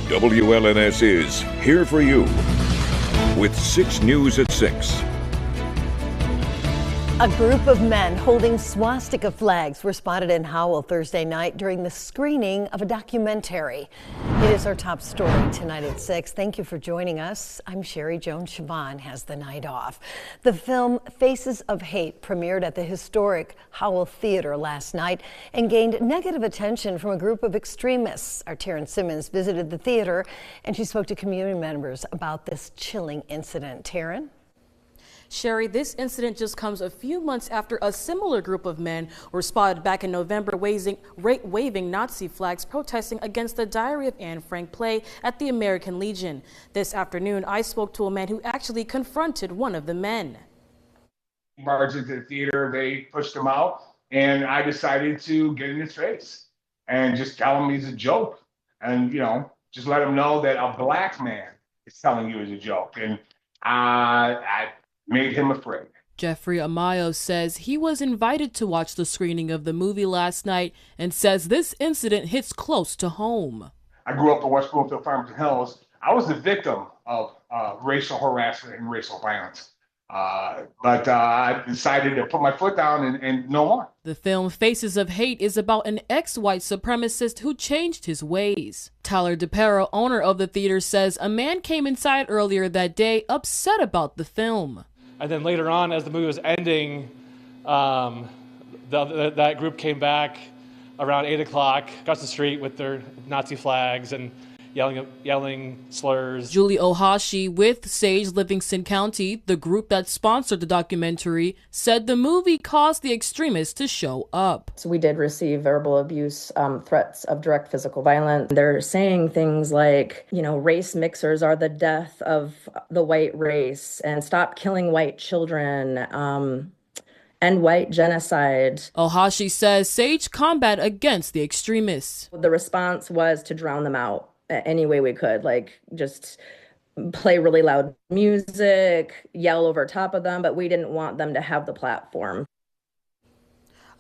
WLNS is here for you with 6 News at 6. A group of men holding swastika flags were spotted in Howell Thursday night during the screening of a documentary. It is our top story tonight at 6. Thank you for joining us. I'm Sherry Jones. Siobhan has the night off. The film Faces of Hate premiered at the historic Howell Theater last night and gained negative attention from a group of extremists. Our Taryn Simmons visited the theater and she spoke to community members about this chilling incident. Taryn? Sherry, this incident just comes a few months after a similar group of men were spotted back in November waving Nazi flags protesting against the Diary of Anne Frank play at the American Legion. This afternoon, I spoke to a man who actually confronted one of the men. Barged into the theater, they pushed him out, and I decided to get in his face and just tell him he's a joke. And, just let him know that a black man is telling you he's a joke. And I made him afraid. Jeffrey Amayo says he was invited to watch the screening of the movie last night and says this incident hits close to home. I grew up in West Bloomfield, Farmington Hills. I was the victim of racial harassment and racial violence. But I decided to put my foot down and no more. The film Faces of Hate is about an ex-white supremacist who changed his ways. Tyler DePero, owner of the theater, says a man came inside earlier that day upset about the film. And then later on, as the movie was ending, that group came back around 8 o'clock across the street with their Nazi flags and yelling slurs. Julie Ohashi with Sage Livingston County, the group that sponsored the documentary, said the movie caused the extremists to show up. So we did receive verbal abuse, threats of direct physical violence. They're saying things like, race mixers are the death of the white race and stop killing white children. And white genocide. Ohashi says Sage combat against the extremists. The response was to drown them out any way we could, like just play really loud music, yell over top of them, but we didn't want them to have the platform.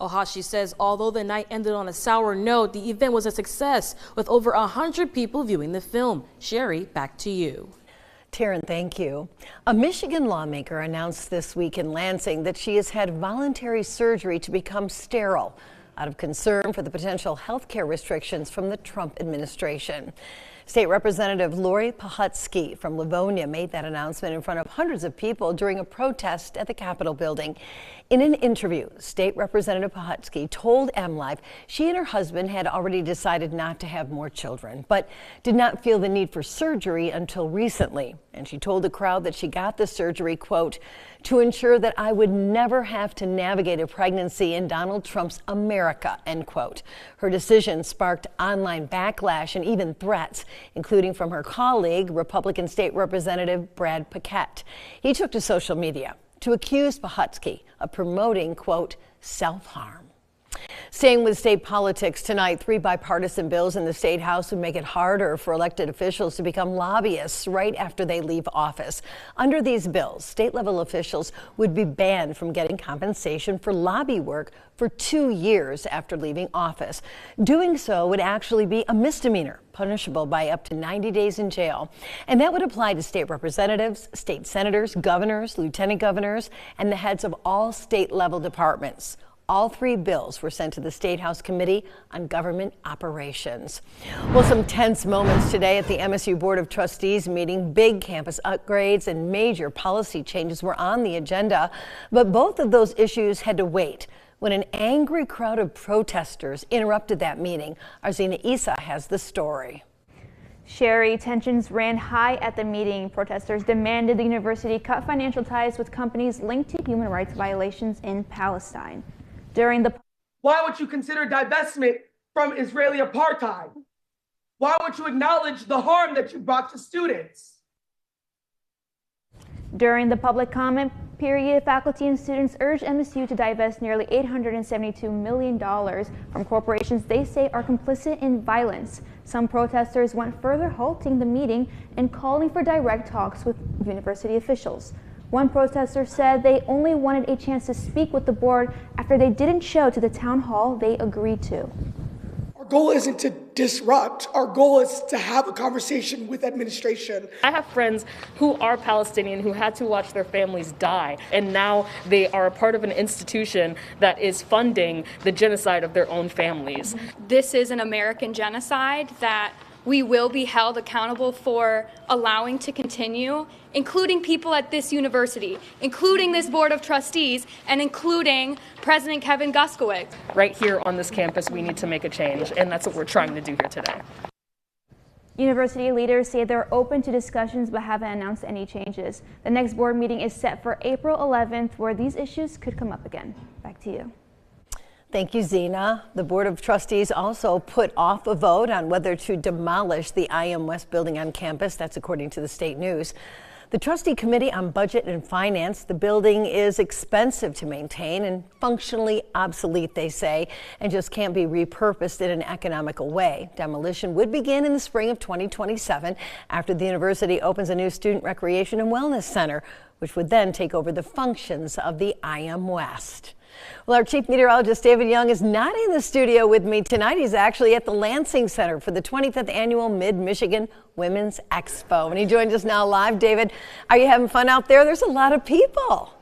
Ohashi says although the night ended on a sour note, the event was a success with over 100 people viewing the film. Sherry, back to you. Taryn, thank you. A Michigan lawmaker announced this week in Lansing that she has had voluntary surgery to become sterile out of concern for the potential health care restrictions from the Trump administration. State Representative Lori Pahutsky from Livonia made that announcement in front of hundreds of people during a protest at the Capitol building. In an interview, State Representative Pahutsky told MLive she and her husband had already decided not to have more children, but did not feel the need for surgery until recently. And she told the crowd that she got the surgery, quote, to ensure that I would never have to navigate a pregnancy in Donald Trump's America, end quote. Her decision sparked online backlash and even threats, including from her colleague, Republican State Representative Brad Paquette. He took to social media to accuse Pahutsky of promoting, quote, self-harm. Staying with state politics tonight, 3 bipartisan bills in the State House would make it harder for elected officials to become lobbyists right after they leave office. Under these bills, state-level officials would be banned from getting compensation for lobby work for 2 years after leaving office. Doing so would actually be a misdemeanor, punishable by up to 90 days in jail. And that would apply to state representatives, state senators, governors, lieutenant governors, and the heads of all state-level departments. All 3 bills were sent to the State House Committee on Government Operations. Well, some tense moments today at the MSU Board of Trustees meeting. Big campus upgrades and major policy changes were on the agenda, but both of those issues had to wait when an angry crowd of protesters interrupted that meeting. Arzina Issa has the story. Sherry, tensions ran high at the meeting. Protesters demanded the university cut financial ties with companies linked to human rights violations in Palestine. Why would you consider divestment from Israeli apartheid? Why would you acknowledge the harm that you brought to students? During the public comment period, faculty and students urged MSU to divest nearly $872 million from corporations they say are complicit in violence. Some protesters went further, halting the meeting and calling for direct talks with university officials. One protester said they only wanted a chance to speak with the board after they didn't show to the town hall they agreed to. Our goal isn't to disrupt. Our goal is to have a conversation with administration. I have friends who are Palestinian who had to watch their families die, and now they are a part of an institution that is funding the genocide of their own families. This is an American genocide that we will be held accountable for allowing to continue, including people at this university, including this board of trustees, and including President Kevin Guskiewicz. Right here on this campus, we need to make a change, and that's what we're trying to do here today. University leaders say they're open to discussions but haven't announced any changes. The next board meeting is set for April 11th, where these issues could come up again. Back to you. Thank you, Zena. The Board of Trustees also put off a vote on whether to demolish the IM West building on campus. That's according to the State News. The Trustee Committee on Budget and Finance, the building is expensive to maintain and functionally obsolete, they say, and just can't be repurposed in an economical way. Demolition would begin in the spring of 2027 after the university opens a new student recreation and wellness center, which would then take over the functions of the IM West. Well, our chief meteorologist, David Young, is not in the studio with me tonight. He's actually at the Lansing Center for the 25th Annual Mid-Michigan Women's Expo. And he joins us now live. David, are you having fun out there? There's a lot of people.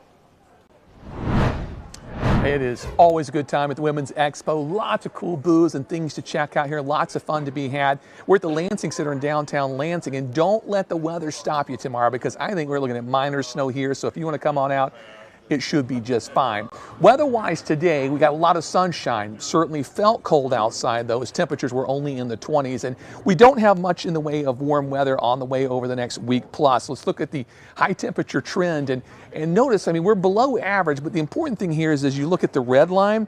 It is always a good time at the Women's Expo. Lots of cool booths and things to check out here. Lots of fun to be had. We're at the Lansing Center in downtown Lansing, and don't let the weather stop you tomorrow, because I think we're looking at minor snow here. So if you want to come on out, it should be just fine. Weather-wise today, we got a lot of sunshine. Certainly felt cold outside, though, as temperatures were only in the 20s. And we don't have much in the way of warm weather on the way over the next week plus. Let's look at the high temperature trend and notice, I mean, we're below average, but the important thing here is as you look at the red line,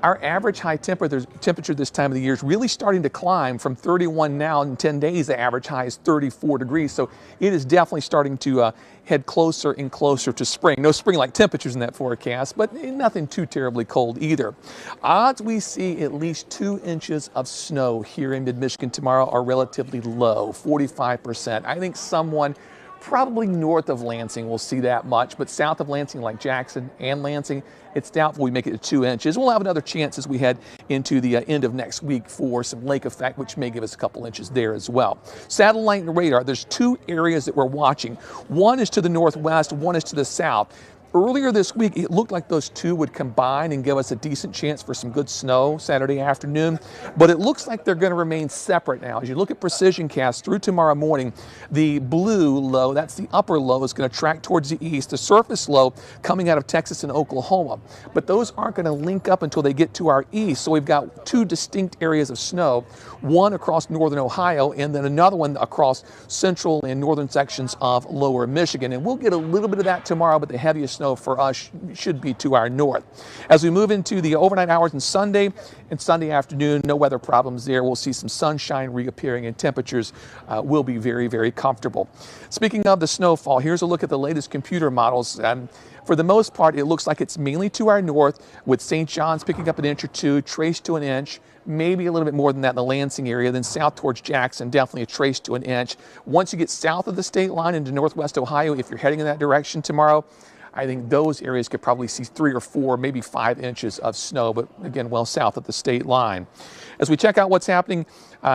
our average high temperature this time of the year is really starting to climb from 31 now. In 10 days, the average high is 34 degrees. So it is definitely starting to head closer and closer to spring. No spring-like temperatures in that forecast, but nothing too terribly cold either. Odds we see at least 2 inches of snow here in mid-Michigan tomorrow are relatively low, 45%. I think someone probably north of Lansing will see that much, but south of Lansing, like Jackson and Lansing, it's doubtful we make it to 2 inches. We'll have another chance as we head into the end of next week for some lake effect, which may give us a couple inches there as well. Satellite and radar, there's 2 areas that we're watching. One is to the northwest, one is to the south. Earlier this week, it looked like those 2 would combine and give us a decent chance for some good snow Saturday afternoon, but it looks like they're going to remain separate now. As you look at precision cast through tomorrow morning, the blue low, that's the upper low, is going to track towards the east, the surface low coming out of Texas and Oklahoma, but those aren't going to link up until they get to our east. So we've got 2 distinct areas of snow, one across northern Ohio and then another one across central and northern sections of lower Michigan. And we'll get a little bit of that tomorrow, but the heaviest snow for us should be to our north. As we move into the overnight hours and Sunday afternoon, no weather problems there. We'll see some sunshine reappearing and temperatures will be very, very comfortable. Speaking of the snowfall, here's a look at the latest computer models. For the most part, it looks like it's mainly to our north, with St. John's picking up an inch or 2, Trace to an inch, maybe a little bit more than that in the Lansing area, then south towards Jackson, definitely a trace to an inch. Once you get south of the state line into northwest Ohio, if you're heading in that direction tomorrow, I think those areas could probably see 3 or 4, maybe 5 inches of snow, but again, well south of the state line. As we check out what's happening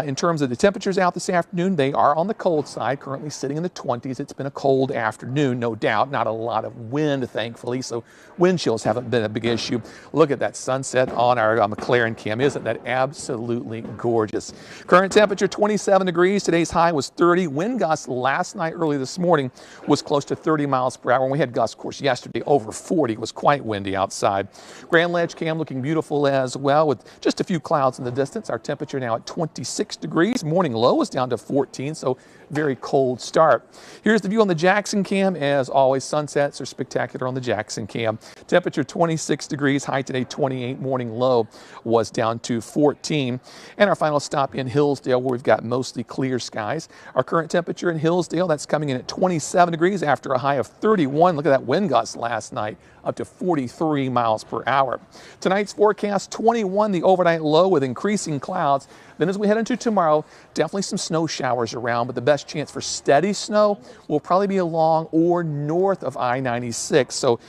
in terms of the temperatures out this afternoon, they are on the cold side, currently sitting in the 20s. It's been a cold afternoon, no doubt. Not a lot of wind, thankfully, so wind chills haven't been a big issue. Look at that sunset on our McLaren cam. Isn't that absolutely gorgeous? Current temperature 27 degrees. Today's high was 30. Wind gusts last night, early this morning, was close to 30 miles per hour. And we had gusts, of course, yesterday over 40. It was quite windy outside. Grand Ledge cam looking beautiful as well, with just a few clouds in the distance. Our temperature now at 26 degrees. Morning low is down to 14, so very cold start. Here's the view on the Jackson cam. As always, sunsets are spectacular on the Jackson cam. Temperature 26 degrees, high today 28, morning low was down to 14. And our final stop in Hillsdale, where we've got mostly clear skies. Our current temperature in Hillsdale, that's coming in at 27 degrees after a high of 31. Look at that wind gust gusts last night, up to 43 miles per hour. Tonight's forecast, 21 the overnight low with increasing clouds. Then as we head into tomorrow, definitely some snow showers around, but the best chance for steady snow will probably be along or north of I-96. So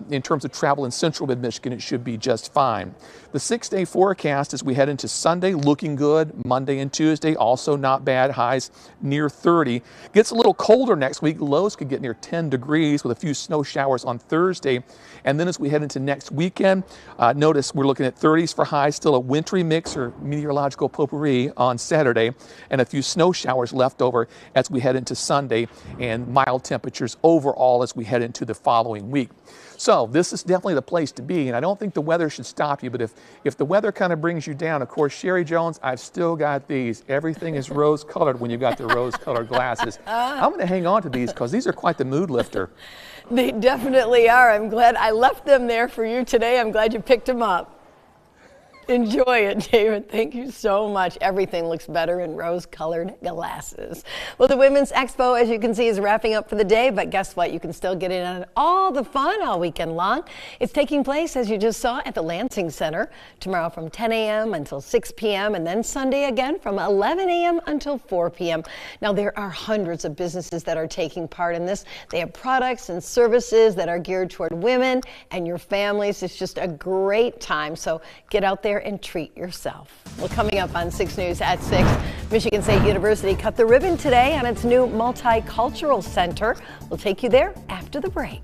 in terms of travel in central mid-Michigan, it should be just fine. The 6-day forecast as we head into Sunday, looking good. Monday and Tuesday, also not bad. Highs near 30. Gets a little colder next week. Lows could get near 10 degrees with a few snow showers on Thursday. And then as we head into next weekend, notice we're looking at 30s for highs, still a wintry mix or meteorological potpourri on Saturday, and a few snow showers left over as we head into Sunday, and mild temperatures overall as we head into the following week. So this is definitely the place to be, and I don't think the weather should stop you, but if the weather kind of brings you down, of course, Sherry Jones, I've still got these. Everything is rose-colored when you've got the rose-colored glasses. I'm going to hang on to these because these are quite the mood lifter. They definitely are. I'm glad I left them there for you today. I'm glad you picked them up. Enjoy it, David. Thank you so much. Everything looks better in rose-colored glasses. Well, the Women's Expo, as you can see, is wrapping up for the day, but guess what? You can still get in on all the fun all weekend long. It's taking place, as you just saw, at the Lansing Center tomorrow from 10 a.m. until 6 p.m. and then Sunday again from 11 a.m. until 4 p.m. Now, there are hundreds of businesses that are taking part in this. They have products and services that are geared toward women and your families. It's just a great time, so get out there and treat yourself. Well, coming up on 6 News at 6, Michigan State University cut the ribbon today on its new multicultural center. We'll take you there after the break.